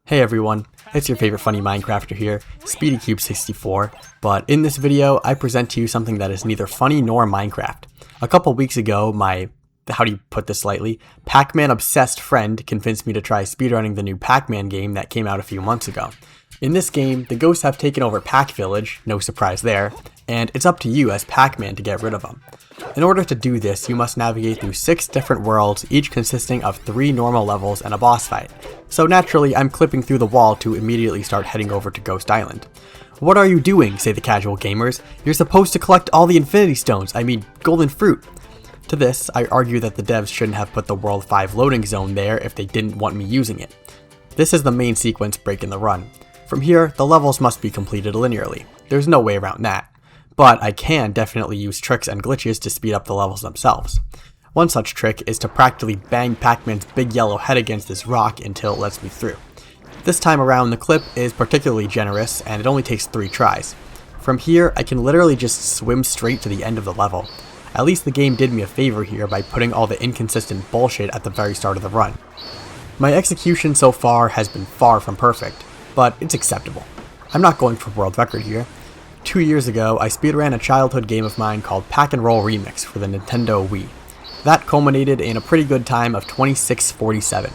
Hey everyone, it's your favorite funny Minecrafter here, SpeedyCube64, but in this video I present to you something that is neither funny nor Minecraft. A couple weeks ago, my, how do you put this lightly, Pac-Man obsessed friend convinced me to try speedrunning the new Pac-Man game that came out a few months ago. In this game, the ghosts have taken over Pac Village, no surprise there, and it's up to you as Pac-Man to get rid of them. In order to do this, you must navigate through 6 different worlds, each consisting of 3 normal levels and a boss fight. So naturally, I'm clipping through the wall to immediately start heading over to Ghost Island. What are you doing, say the casual gamers? You're supposed to collect all the Infinity Stones, golden fruit. To this, I argue that the devs shouldn't have put the World 5 loading zone there if they didn't want me using it. This is the main sequence break in the run. From here, the levels must be completed linearly. There's no way around that. But I can definitely use tricks and glitches to speed up the levels themselves. One such trick is to practically bang Pac-Man's big yellow head against this rock until it lets me through. This time around, the clip is particularly generous and it only takes 3 tries. From here, I can literally just swim straight to the end of the level. At least the game did me a favor here by putting all the inconsistent bullshit at the very start of the run. My execution so far has been far from perfect, but it's acceptable. I'm not going for world record here. 2 years ago, I speedran a childhood game of mine called Pac-and-Roll Remix for the Nintendo Wii. That culminated in a pretty good time of 26:47.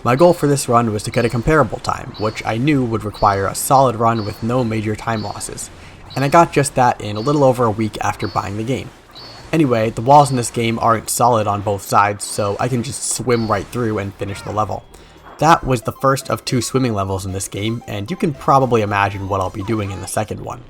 My goal for this run was to get a comparable time, which I knew would require a solid run with no major time losses, and I got just that in a little over a week after buying the game. Anyway, the walls in this game aren't solid on both sides, so I can just swim right through and finish the level. That was the first of 2 swimming levels in this game, and you can probably imagine what I'll be doing in the second one.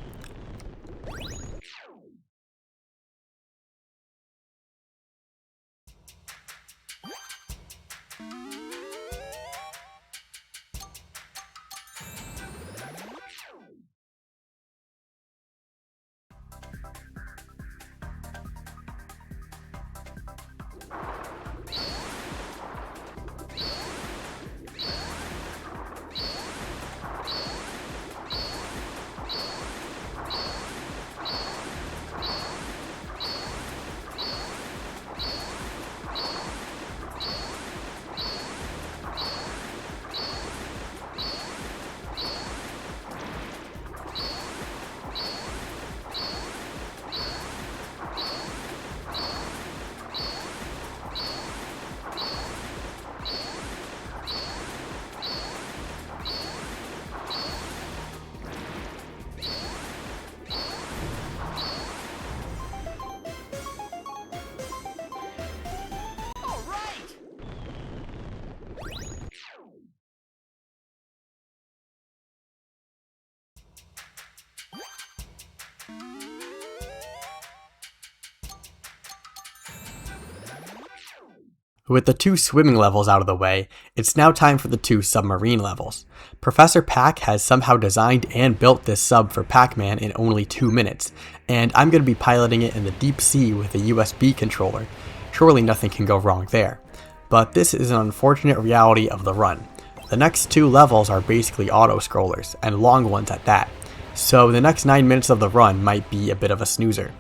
With the 2 swimming levels out of the way, it's now time for the 2 submarine levels. Professor Pac has somehow designed and built this sub for Pac-Man in only 2 minutes, and I'm going to be piloting it in the deep sea with a USB controller. Surely nothing can go wrong there. But this is an unfortunate reality of the run. The next 2 levels are basically auto-scrollers, and long ones at that, so the next 9 minutes of the run might be a bit of a snoozer.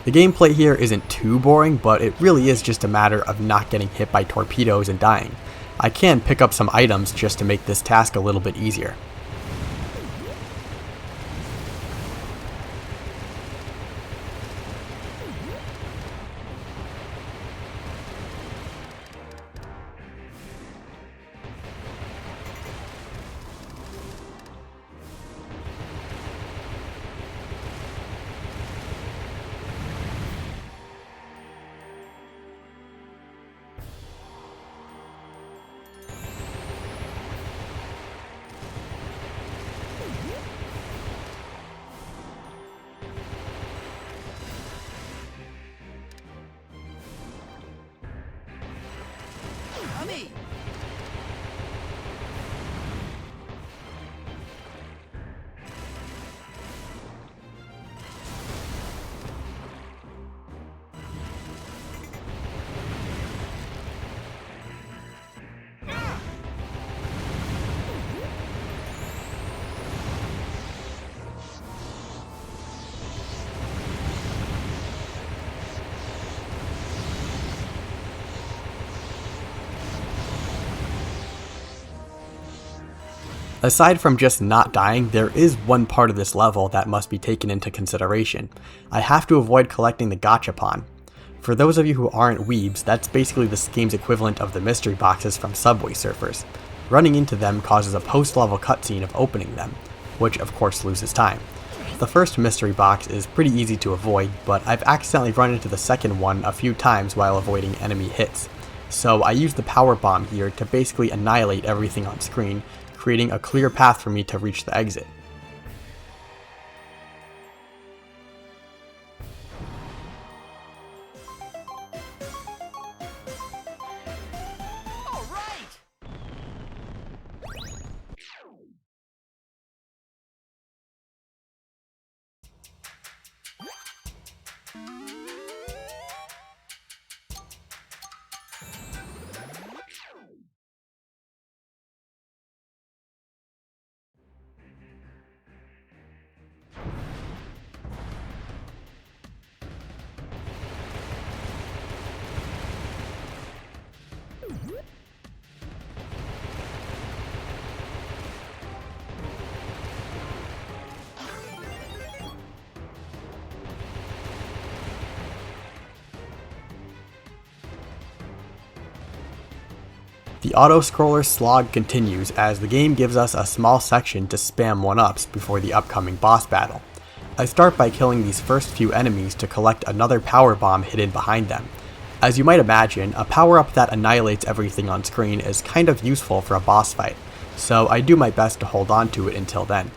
The gameplay here isn't too boring, but it really is just a matter of not getting hit by torpedoes and dying. I can pick up some items just to make this task a little bit easier. Aside from just not dying, there is one part of this level that must be taken into consideration. I have to avoid collecting the gachapon. For those of you who aren't weebs, that's basically this game's equivalent of the mystery boxes from Subway Surfers. Running into them causes a post-level cutscene of opening them, which of course loses time. The first mystery box is pretty easy to avoid, but I've accidentally run into the second one a few times while avoiding enemy hits. So I use the power bomb here to basically annihilate everything on screen, creating a clear path for me to reach the exit. The auto-scroller slog continues as the game gives us a small section to spam 1-ups before the upcoming boss battle. I start by killing these first few enemies to collect another power bomb hidden behind them. As you might imagine, a power-up that annihilates everything on screen is kind of useful for a boss fight, so I do my best to hold on to it until then.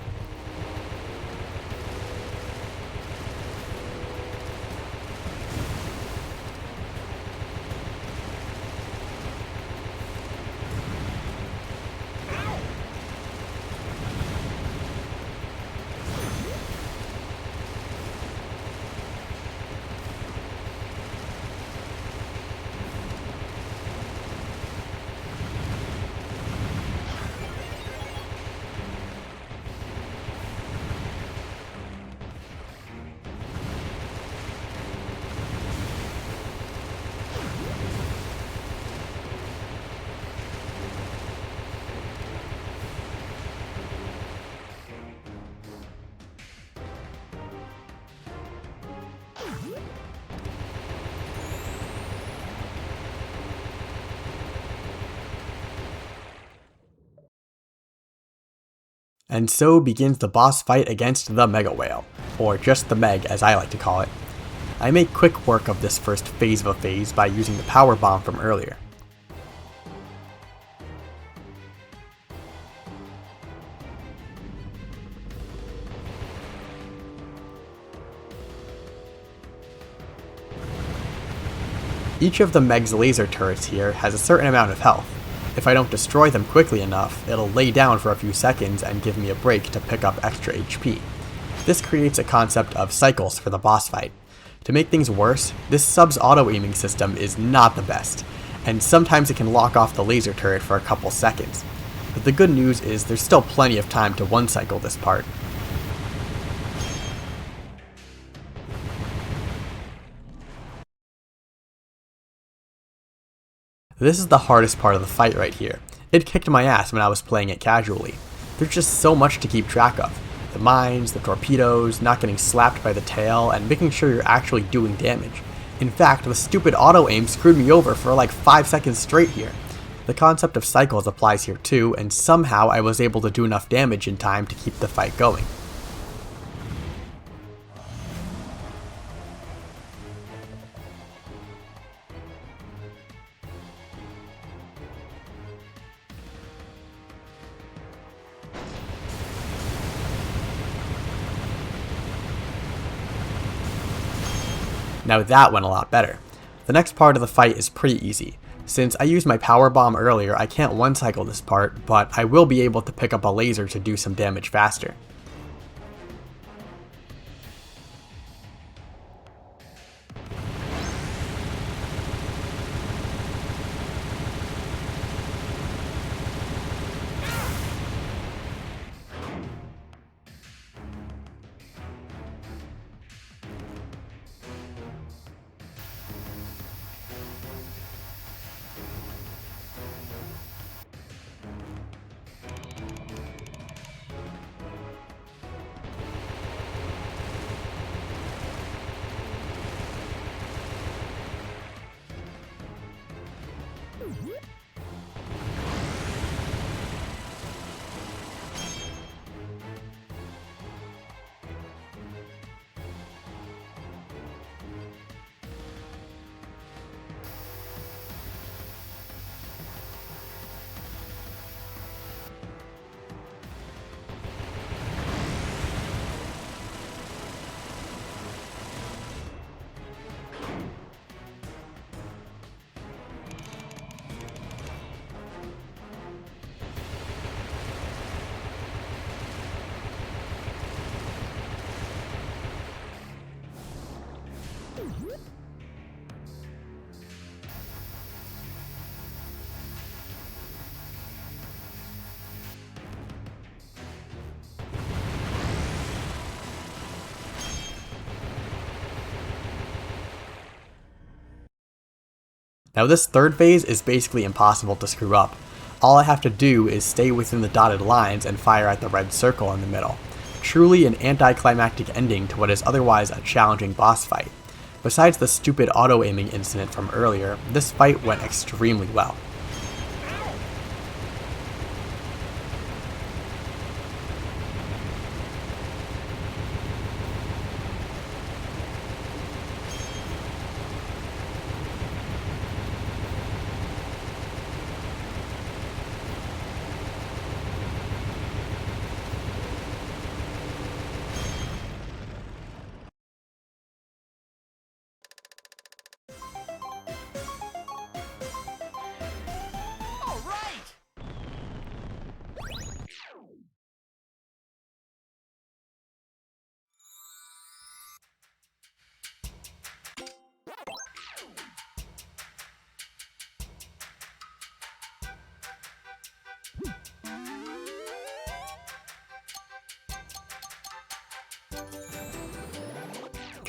And so begins the boss fight against the Mega Whale, or just the Meg as I like to call it. I make quick work of this first phase of a phase by using the power bomb from earlier. Each of the Meg's laser turrets here has a certain amount of health. If I don't destroy them quickly enough, it'll lay down for a few seconds and give me a break to pick up extra HP. This creates a concept of cycles for the boss fight. To make things worse, this sub's auto-aiming system is not the best, and sometimes it can lock off the laser turret for a couple seconds. But the good news is there's still plenty of time to one-cycle this part. This is the hardest part of the fight right here. It kicked my ass when I was playing it casually. There's just so much to keep track of. The mines, the torpedoes, not getting slapped by the tail, and making sure you're actually doing damage. In fact, the stupid auto-aim screwed me over for like 5 seconds straight here. The concept of cycles applies here too, and somehow I was able to do enough damage in time to keep the fight going. Now that went a lot better. The next part of the fight is pretty easy. Since I used my power bomb earlier, I can't one-cycle this part, but I will be able to pick up a laser to do some damage faster. Now this third phase is basically impossible to screw up. All I have to do is stay within the dotted lines and fire at the red circle in the middle. Truly an anticlimactic ending to what is otherwise a challenging boss fight. Besides the stupid auto-aiming incident from earlier, this fight went extremely well.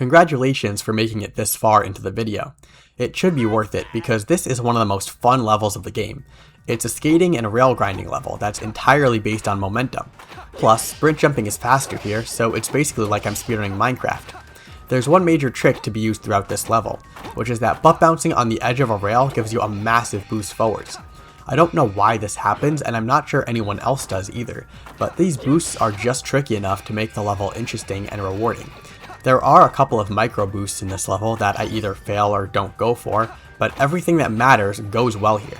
Congratulations for making it this far into the video. It should be worth it because this is one of the most fun levels of the game. It's a skating and rail grinding level that's entirely based on momentum. Plus, sprint jumping is faster here, so it's basically like I'm speedrunning Minecraft. There's one major trick to be used throughout this level, which is that butt bouncing on the edge of a rail gives you a massive boost forwards. I don't know why this happens, and I'm not sure anyone else does either, but these boosts are just tricky enough to make the level interesting and rewarding. There are a couple of micro boosts in this level that I either fail or don't go for, but everything that matters goes well here.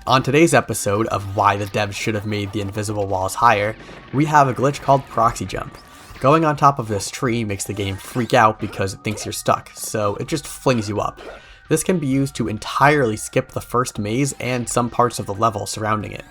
On today's episode of why the devs should have made the invisible walls higher, we have a glitch called proxy jump. Going on top of this tree makes the game freak out because it thinks you're stuck, so it just flings you up. This can be used to entirely skip the first maze and some parts of the level surrounding it.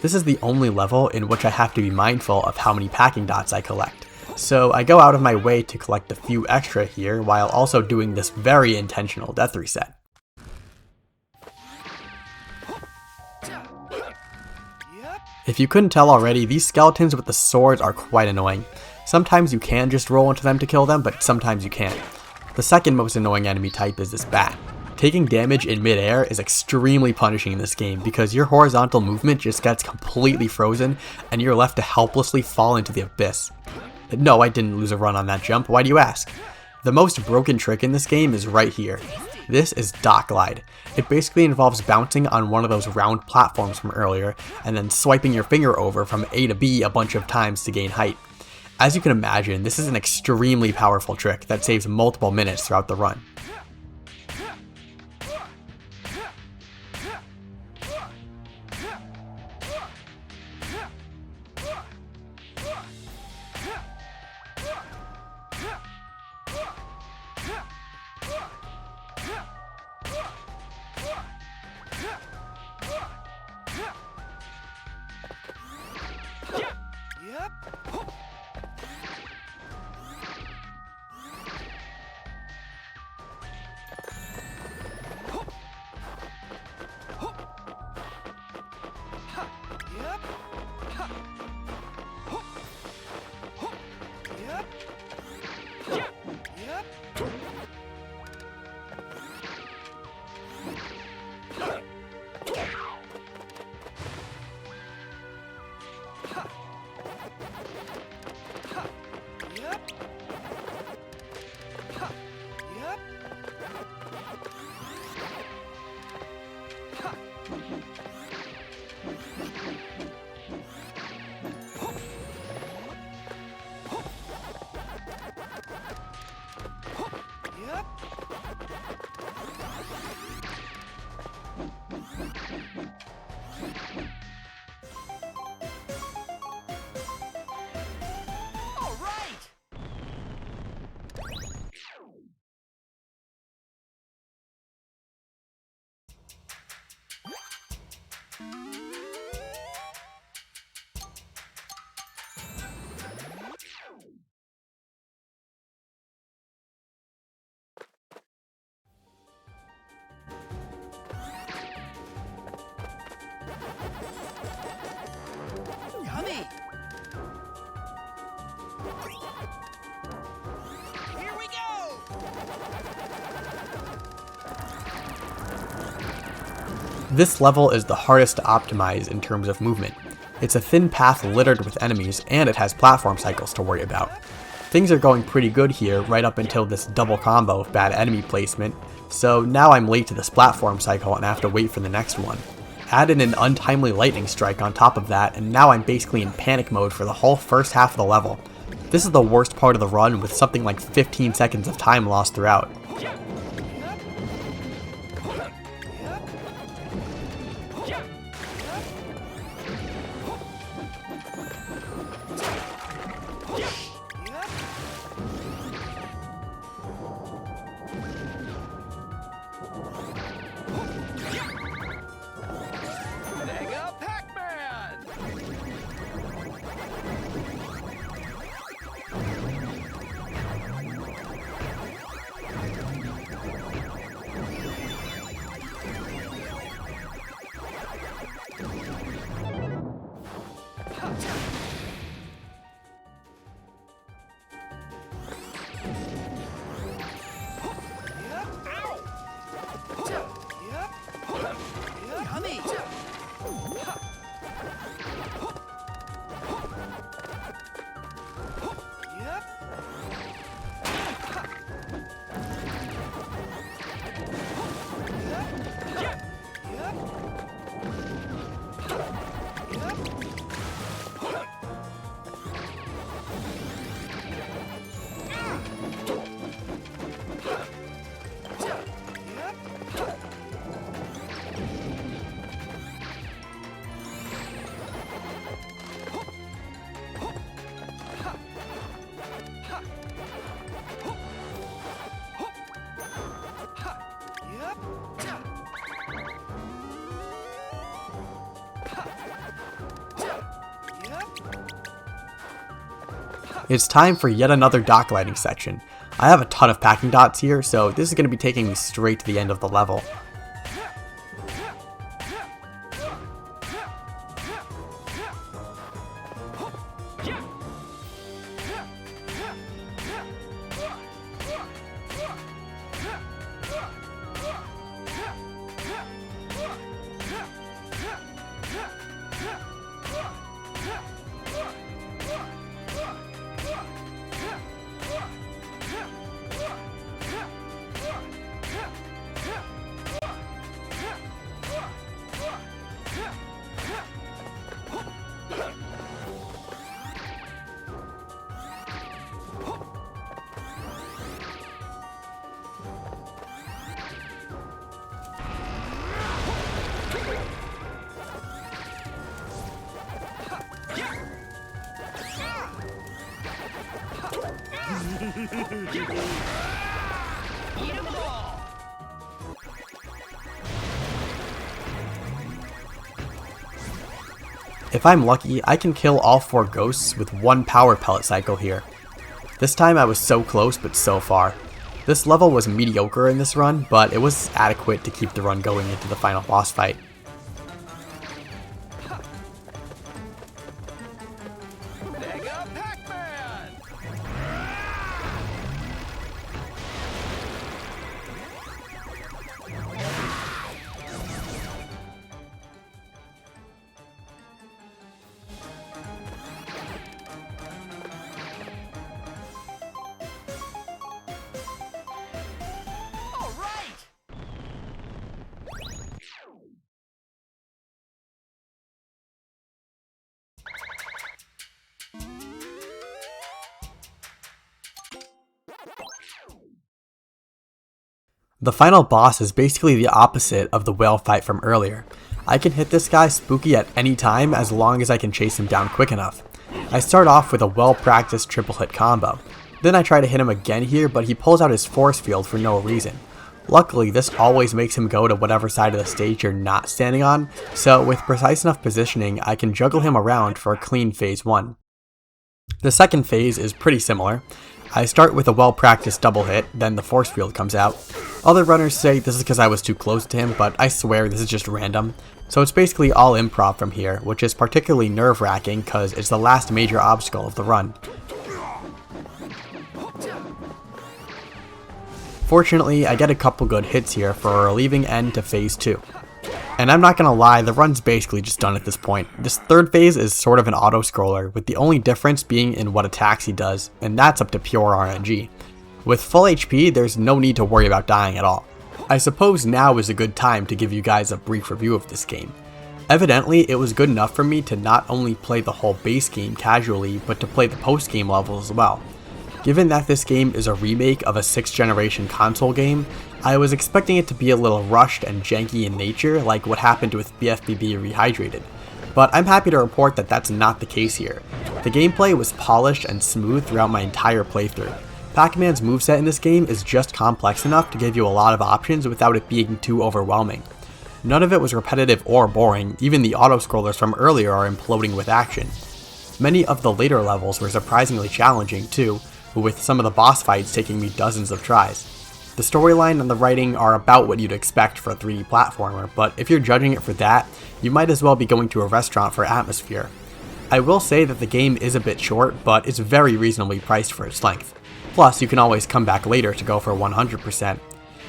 This is the only level in which I have to be mindful of how many packing dots I collect. So I go out of my way to collect a few extra here while also doing this very intentional death reset. If you couldn't tell already, these skeletons with the swords are quite annoying. Sometimes you can just roll into them to kill them, but sometimes you can't. The second most annoying enemy type is this bat. Taking damage in midair is extremely punishing in this game because your horizontal movement just gets completely frozen and you're left to helplessly fall into the abyss. No, I didn't lose a run on that jump, why do you ask? The most broken trick in this game is right here. This is Dock Glide. It basically involves bouncing on one of those round platforms from earlier and then swiping your finger over from A to B a bunch of times to gain height. As you can imagine, this is an extremely powerful trick that saves multiple minutes throughout the run. Yummy! Here we go! This level is the hardest to optimize in terms of movement. It's a thin path littered with enemies, and it has platform cycles to worry about. Things are going pretty good here right up until this double combo of bad enemy placement, so now I'm late to this platform cycle and I have to wait for the next one. Add in an untimely lightning strike on top of that, and now I'm basically in panic mode for the whole first half of the level. This is the worst part of the run with something like 15 seconds of time lost throughout. Pac-Man! It's time for yet another dock lighting section. I have a ton of packing dots here, so this is going to be taking me straight to the end of the level. Eat 'em all. If I'm lucky, I can kill all 4 ghosts with 1 power pellet cycle here. This time I was so close but so far. This level was mediocre in this run, but it was adequate to keep the run going into the final boss fight. Mega Pac-Man. All right. The final boss is basically the opposite of the whale fight from earlier. I can hit this guy spooky at any time as long as I can chase him down quick enough. I start off with a well-practiced triple hit combo. Then I try to hit him again here, but he pulls out his force field for no reason. Luckily, this always makes him go to whatever side of the stage you're not standing on, so with precise enough positioning, I can juggle him around for a clean phase 1. The second phase is pretty similar. I start with a well-practiced double hit, then the force field comes out. Other runners say this is because I was too close to him, but I swear this is just random. So it's basically all improv from here, which is particularly nerve-wracking because it's the last major obstacle of the run. Fortunately, I get a couple good hits here for a relieving end to phase 2. And I'm not gonna lie, the run's basically just done at this point. This third phase is sort of an auto-scroller, with the only difference being in what attacks he does, and that's up to pure RNG. With full HP, there's no need to worry about dying at all. I suppose now is a good time to give you guys a brief review of this game. Evidently, it was good enough for me to not only play the whole base game casually, but to play the post-game levels as well. Given that this game is a remake of a 6th generation console game, I was expecting it to be a little rushed and janky in nature like what happened with BFBB Rehydrated. But I'm happy to report that that's not the case here. The gameplay was polished and smooth throughout my entire playthrough. Pac-Man's moveset in this game is just complex enough to give you a lot of options without it being too overwhelming. None of it was repetitive or boring, even the auto-scrollers from earlier are imploding with action. Many of the later levels were surprisingly challenging too, with some of the boss fights taking me dozens of tries. The storyline and the writing are about what you'd expect for a 3D platformer, but if you're judging it for that, you might as well be going to a restaurant for atmosphere. I will say that the game is a bit short, but it's very reasonably priced for its length. Plus, you can always come back later to go for 100%.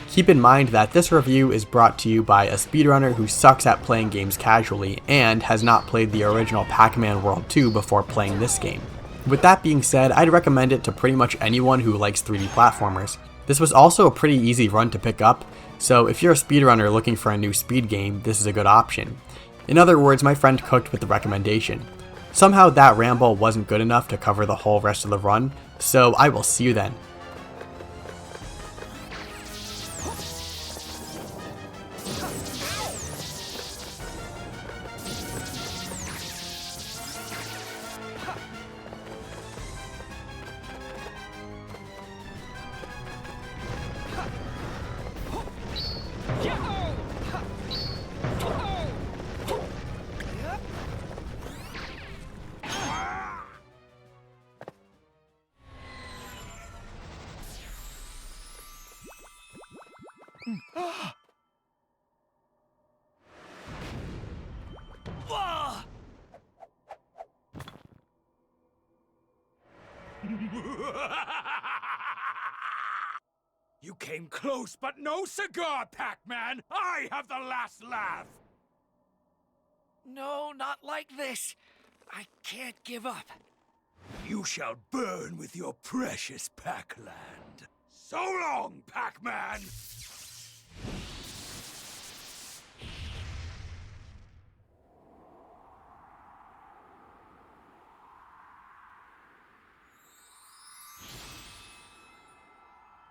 Keep in mind that this review is brought to you by a speedrunner who sucks at playing games casually and has not played the original Pac-Man World 2 before playing this game. With that being said, I'd recommend it to pretty much anyone who likes 3D platformers. This was also a pretty easy run to pick up, so if you're a speedrunner looking for a new speed game, this is a good option. In other words, my friend cooked with the recommendation. Somehow that ramble wasn't good enough to cover the whole rest of the run, so I will see you then. You came close, but no cigar, Pac-Man! I have the last laugh! No, not like this. I can't give up. You shall burn with your precious Pac-Land. So long, Pac-Man!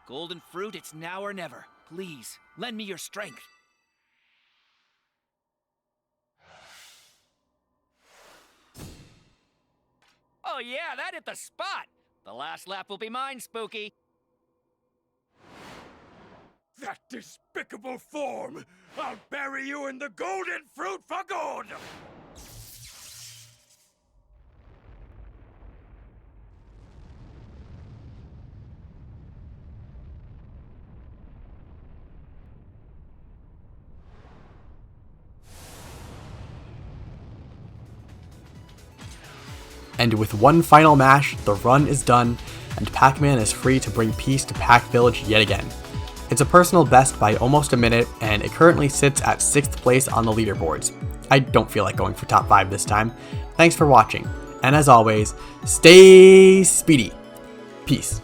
Golden fruit, it's now or never. Please, lend me your strength. Oh yeah, that hit the spot! The last lap will be mine, Spooky. That despicable form! I'll bury you in the golden fruit for good! And with one final mash, the run is done, and Pac-Man is free to bring peace to Pac Village yet again. It's a personal best by almost a minute, and it currently sits at 6th place on the leaderboards. I don't feel like going for top 5 this time. Thanks for watching, and as always, stay speedy. Peace.